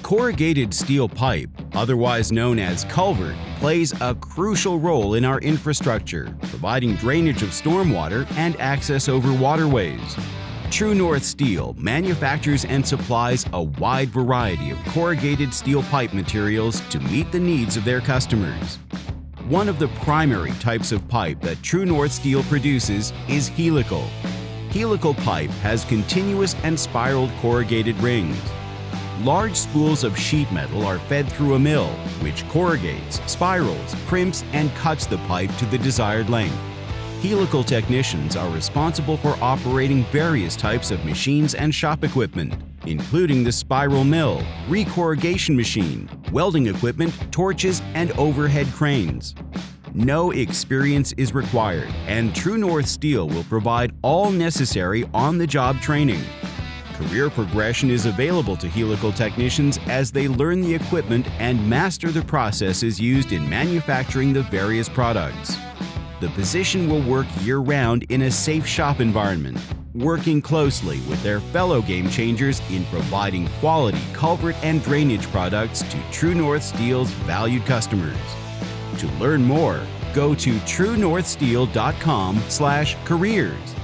Corrugated steel pipe, otherwise known as culvert, plays a crucial role in our infrastructure, providing drainage of stormwater and access over waterways. TrueNorth Steel manufactures and supplies a wide variety of corrugated steel pipe materials to meet the needs of their customers. One of the primary types of pipe that TrueNorth Steel produces is Helical. Helical pipe has continuous and spiraled corrugated rings. Large spools of sheet metal are fed through a mill, which corrugates, spirals, crimps, and cuts the pipe to the desired length. Helical technicians are responsible for operating various types of machines and shop equipment, including the spiral mill, recorrugation machine, welding equipment, torches, and overhead cranes. No experience is required, and TrueNorth Steel will provide all necessary on-the-job training. Career progression is available to Helical technicians as they learn the equipment and master the processes used in manufacturing the various products. The position will work year-round in a safe shop environment, working closely with their fellow game changers in providing quality culvert and drainage products to TrueNorth Steel's valued customers. To learn more, go to TrueNorthSteel.com/careers.